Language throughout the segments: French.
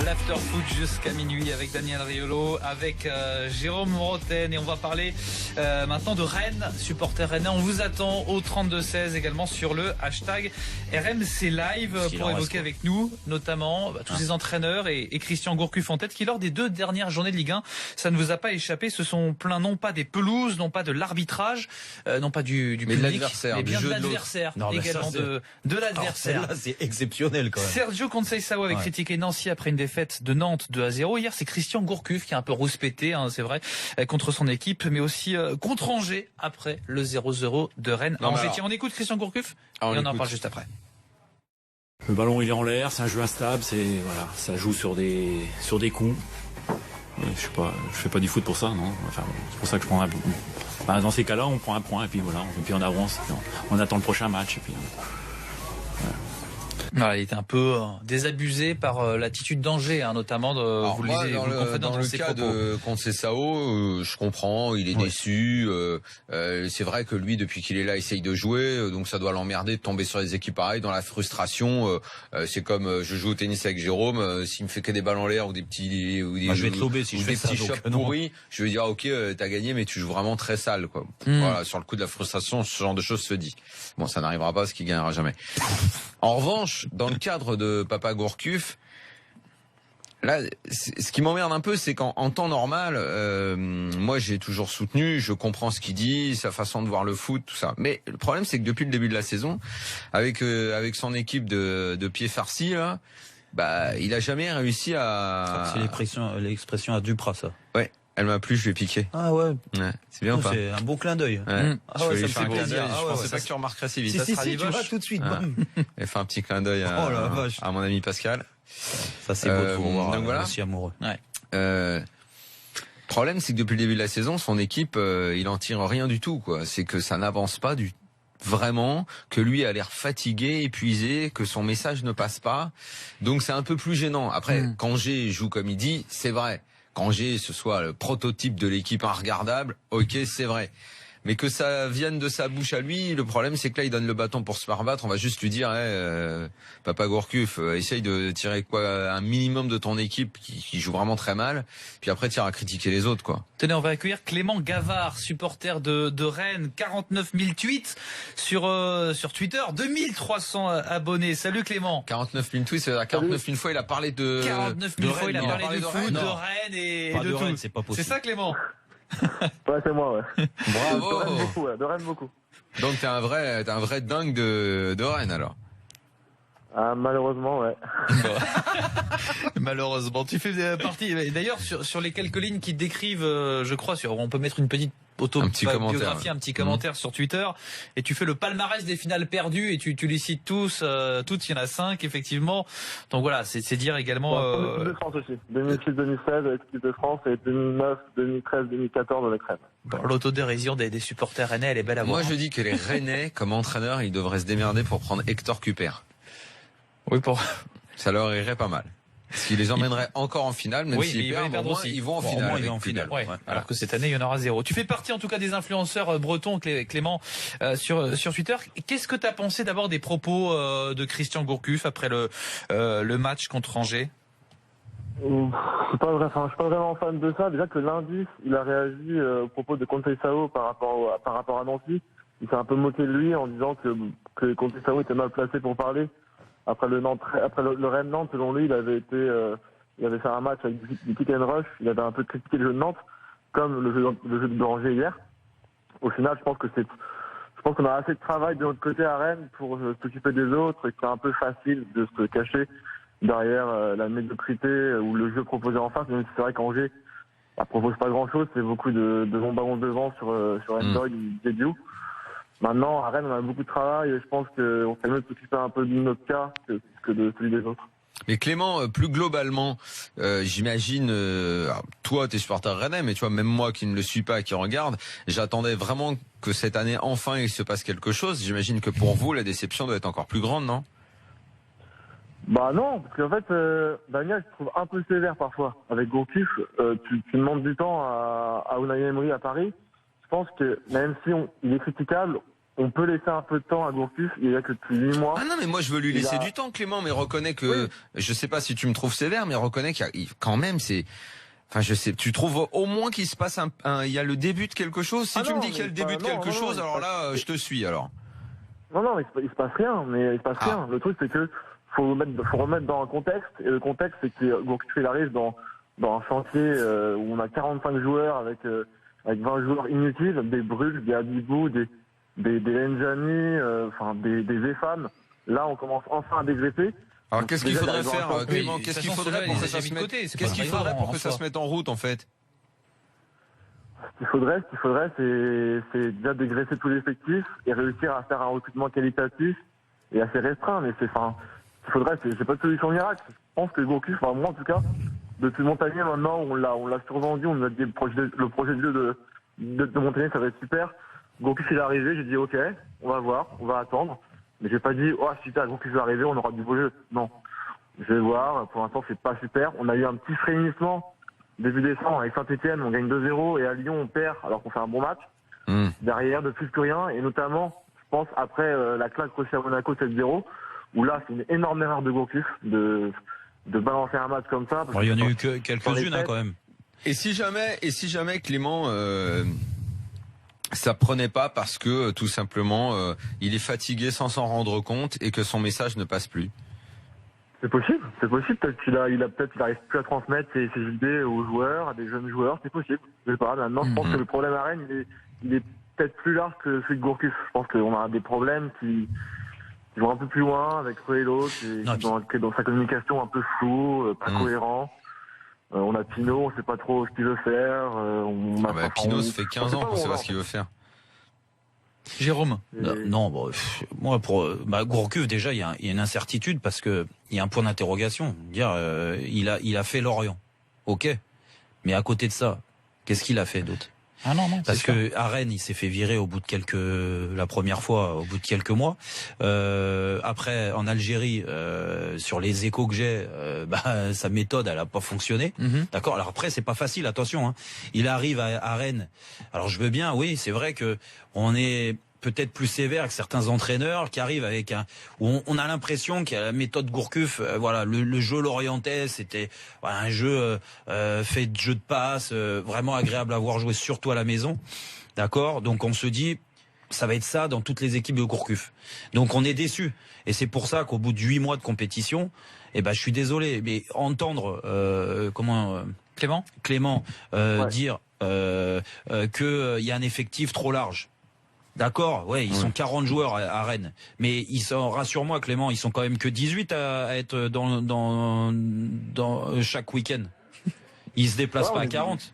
l'after-foot jusqu'à minuit avec Daniel Riolo, avec Jérôme Roten, et on va parler maintenant de Rennes, supporter rennais. On vous attend au 32-16 également sur le hashtag RMC Live pour évoquer avec nous notamment tous ces entraîneurs et Christian Gourcuff en tête qui lors des 2 dernières journées de Ligue 1, ça ne vous a pas échappé, se sont plaints non pas des pelouses, non pas de l'arbitrage, non pas du mais public, de l'adversaire, mais bien du jeu de l'adversaire, également de l'adversaire. Là, c'est exceptionnel quand même. Sergio Conceição avait critiqué Nancy après une défaite de Nantes 2-0. Hier, c'est Christian Gourcuff qui a un peu rouspété, c'est vrai, contre son équipe, mais aussi contre Angers après le 0-0 de Rennes. Tiens, on écoute Christian Gourcuff et on en parle juste après. Le ballon il est en l'air, c'est un jeu instable, ça joue sur des coups. Je fais pas du foot pour ça, non. Enfin, c'est pour ça que je prends dans ces cas-là, on prend un point et puis voilà, et puis on avance, et puis on attend le prochain match et puis. Voilà, il était un peu désabusé par l'attitude d'Angers, notamment. Dans le cas de Conceição, je comprends, il est déçu. C'est vrai que lui, depuis qu'il est là, essaye de jouer, donc ça doit l'emmerder de tomber sur des équipes pareilles. Dans la frustration, c'est comme je joue au tennis avec Jérôme. S'il me fait que des balles en l'air ou des petits je vais te lober si je fais ça, petits chops pourris, je vais dire ok, t'as gagné, mais tu joues vraiment très sale, quoi. Voilà, sur le coup de la frustration, ce genre de choses se dit. Bon, ça n'arrivera pas, parce qu'il gagnera jamais. En revanche, dans le cadre de Papa Gourcuff, là, ce qui m'emmerde un peu, c'est qu'en temps normal, moi j'ai toujours soutenu, je comprends ce qu'il dit, sa façon de voir le foot, tout ça. Mais le problème, c'est que depuis le début de la saison, avec son équipe de pieds farcis, là, il a jamais réussi à... C'est l'expression à Duprat, ça. Ouais. Elle m'a plu, je l'ai piqué. Ah ouais. C'est bien ou pas? C'est un beau clin d'œil. Ouais. Ça me fait plaisir. Je pensais pas que tu remarquerais si vite. Si, tu vois tout de suite. Elle fait un petit clin d'œil à mon ami Pascal. Ça c'est beau de vous voir. Donc voilà. Aussi amoureux. Problème, c'est que depuis le début de la saison, son équipe, il en tire rien du tout, quoi. C'est que ça n'avance pas vraiment, que lui a l'air fatigué, épuisé, que son message ne passe pas. Donc c'est un peu plus gênant. Après, qu'Angers joue comme il dit, c'est vrai. Qu'Angers, ce soit le prototype de l'équipe regardable, ok, c'est vrai. Mais que ça vienne de sa bouche à lui, le problème c'est que là il donne le bâton pour se faire battre, on va juste lui dire Papa Gourcuff, essaye de tirer un minimum de ton équipe qui joue vraiment très mal, puis après tu iras critiquer les autres, quoi. Tenez, on va accueillir Clément Gavard, supporter de Rennes, 49 000 tweets sur Twitter, 2300 abonnés. Salut Clément. 49 000 tweets, c'est-à-dire 49 000 fois il a parlé de 49 000 fois il a parlé de foot, de Rennes et de tout. C'est pas possible. C'est ça Clément? Ouais, c'est moi, ouais. Bravo. De Rennes beaucoup. Donc t'es un vrai dingue de Rennes, alors. Ah, malheureusement, ouais. Malheureusement. Tu fais partie, d'ailleurs, sur les quelques lignes qui décrivent, je crois, on peut mettre une petite autobiographie, un petit commentaire sur Twitter, et tu fais le palmarès des finales perdues, et tu les cites toutes, il y en a 5, effectivement. Donc voilà, c'est dire également... L'équipe de France aussi. 2006-2016 avec l'équipe de France, et 2009, 2013, 2014 avec Rennes. Bon, l'autodérision des supporters rennais, elle est belle à voir. Moi, je dis que les Rennais, comme entraîneurs, ils devraient se démerder pour prendre Hector Cuper. Oui, ça leur irait pas mal. Parce qu'il les emmènerait encore en finale, même s'ils perdent, au moins, ils vont en finale. Ouais, alors que cette année, il y en aura 0. Tu fais partie, en tout cas, des influenceurs bretons, Clément, sur Twitter. Qu'est-ce que tu as pensé d'abord des propos de Christian Gourcuff après le match contre Angers? Je suis pas vraiment fan de ça. Déjà que lundi, il a réagi au propos de Conceição par rapport à Nancy. Il s'est un peu moqué de lui en disant que Conceição était mal placé pour parler. Après le Rennes Nantes, selon lui, il avait fait un match avec du kick and rush. Il avait un peu critiqué le jeu de Nantes, comme le jeu de Angers hier. Au final, je pense qu'on a assez de travail de notre côté à Rennes pour s'occuper des autres, et que c'est un peu facile de se cacher derrière la médiocrité ou le jeu proposé en face. Même si c'est vrai qu'Angers propose pas grand-chose, c'est beaucoup de longs ballons devant sur Endoy et Diédiou. Maintenant, à Rennes, on a beaucoup de travail, et je pense qu'on fait mieux de s'occuper un peu de notre cas que de celui des autres. Mais Clément, plus globalement, j'imagine, toi t'es supporter rennais, mais tu vois, même moi qui ne le suis pas, qui regarde, j'attendais vraiment que cette année, enfin, il se passe quelque chose. J'imagine que pour vous, la déception doit être encore plus grande, non? Bah non, parce qu'en fait, Daniel, je trouve un peu sévère parfois. Avec Gourcuff, tu demandes du temps à Unai Emery à Paris. Je pense que même si il est critiquable, on peut laisser un peu de temps à Gourcuff. Il y a que depuis 8 mois. Ah non, mais moi je veux lui laisser du temps, Clément, mais reconnais que, Oui. je sais pas si tu me trouves sévère, mais reconnais quand même c'est, enfin je sais, tu trouves au moins qu'il se passe il y a le début de quelque chose. Si tu me dis qu'il y a le début de quelque chose, alors là je te suis alors. Non, mais il se passe rien, rien. Le truc, c'est que faut remettre dans un contexte, et le contexte, c'est que Gourcuff, il arrive dans un chantier où on a 45 joueurs avec 20 joueurs inutiles, des Brugge, des Abibou, des Njani, des Zéphane. Là, on commence enfin à dégraisser. Alors qu'est-ce qu'il faudrait faire, Clément? Oui, Qu'est-ce qu'il faudrait pour que ça se mette, qu'est-ce qu'il faudrait pour que ça se mette en route, en fait? Ce qu'il faudrait, c'est déjà dégraisser tous les effectifs et réussir à faire un recrutement qualitatif et assez restreint. Mais c'est pas de solution miracle. Je pense que Gourcuff, moi en tout cas, depuis Montagnier maintenant, on l'a survendu, on a dit le projet de jeu de Montagnier, ça va être super. Gourcuff il est arrivé, j'ai dit ok, on va voir, on va attendre. Mais j'ai pas dit oh super, Gourcuff est arrivé, on aura du beau jeu. Non, je vais voir. Pour l'instant, c'est pas super. On a eu un petit frémissement début décembre avec Saint-Etienne, on gagne 2-0 et à Lyon on perd alors qu'on fait un bon match. Derrière, de plus que rien, et notamment, je pense après la claque reçue à Monaco 7-0, où là c'est une énorme erreur de Gourcuff de balancer un match comme ça. Alors, il y en a eu que quelques-unes quand même. Et si jamais Clément, ça prenait pas parce que tout simplement il est fatigué sans s'en rendre compte et que son message ne passe plus. C'est possible. Peut-être qu'il arrive plus à transmettre ses idées aux joueurs, à des jeunes joueurs. C'est possible. Je sais pas. Maintenant, je pense que le problème à Rennes, il est peut-être plus large que celui de Gourcuff. Je pense qu'on a des problèmes qui vont un peu plus loin avec Coelho, qui est dans sa communication un peu floue, pas cohérent. On a Pinot, on sait pas trop ce qu'il veut faire. Pinot, ça fait 15 ans qu'on sait pas ce qu'il veut faire. Jérôme. Moi Gourcuff, déjà il y a une incertitude parce que il y a un point d'interrogation. Il a fait Lorient, ok, mais à côté de ça, qu'est-ce qu'il a fait d'autre? Ah non, parce que à Rennes, il s'est fait virer la première fois au bout de quelques mois. Après, en Algérie, sur les échos que j'ai, sa méthode, elle a pas fonctionné. D'accord. Alors après, c'est pas facile, attention. Il arrive à Rennes. Alors je veux bien, oui, c'est vrai que on est peut-être plus sévère que certains entraîneurs qui arrivent avec où on a l'impression qu'il y a la méthode Gourcuff, le jeu lorientais, c'était un jeu fait de jeu de passe, vraiment agréable à voir jouer, surtout à la maison. D'accord. Donc on se dit ça va être ça dans toutes les équipes de Gourcuff. Donc on est déçu. Et c'est pour ça qu'au bout de 8 mois de compétition, je suis désolé, mais entendre Clément dire que y a un effectif trop large. D'accord, ils sont 40 joueurs à Rennes, mais rassure-moi Clément, ils sont quand même que 18 à être dans chaque week-end. Ils se déplacent pas à 40.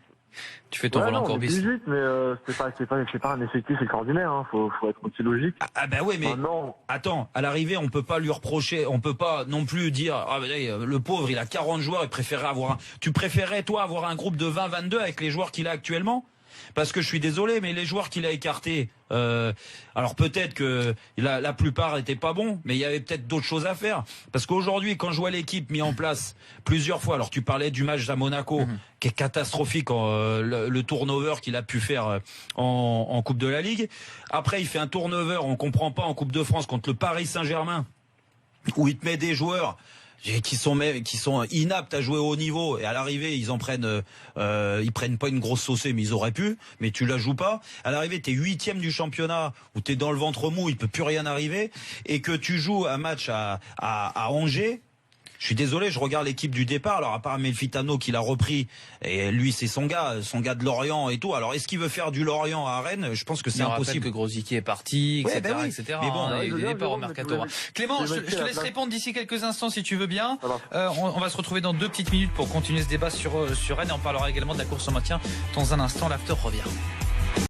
Tu fais ton Roland Courbis. 18, mais c'est pas un effectif extraordinaire. Faut être aussi logique. Mais maintenant, attends, à l'arrivée, on peut pas lui reprocher, on peut pas non plus dire le pauvre, il a 40 joueurs, il préférait tu préférais toi avoir un groupe de 20-22 avec les joueurs qu'il a actuellement? Parce que je suis désolé, mais les joueurs qu'il a écartés, alors peut-être que la plupart étaient pas bons, mais il y avait peut-être d'autres choses à faire. Parce qu'aujourd'hui, quand je vois l'équipe mise en place plusieurs fois, alors tu parlais du match à Monaco, qui est catastrophique, le turnover qu'il a pu faire en Coupe de la Ligue. Après, il fait un turnover, on comprend pas, en Coupe de France contre le Paris Saint-Germain, où il te met des joueurs qui sont inaptes à jouer au haut niveau, et à l'arrivée ils prennent pas une grosse saucée, mais ils auraient pu, mais tu la joues pas. À l'arrivée t'es 8e du championnat, où t'es dans le ventre mou, il peut plus rien arriver, et que tu joues un match à Angers. Je suis désolé, je regarde l'équipe du départ. Alors à part Melfitano qui l'a repris, et lui c'est son gars de Lorient et tout. Alors est-ce qu'il veut faire du Lorient à Rennes? Je pense que c'est impossible. Que Grosicki est parti, etc., etc. Mais bon, il n'est pas au mercato. Clément, je te laisse répondre d'ici quelques instants si tu veux bien. On va se retrouver dans 2 petites minutes pour continuer ce débat sur Rennes, et on parlera également de la course au maintien. Dans un instant, l'after revient.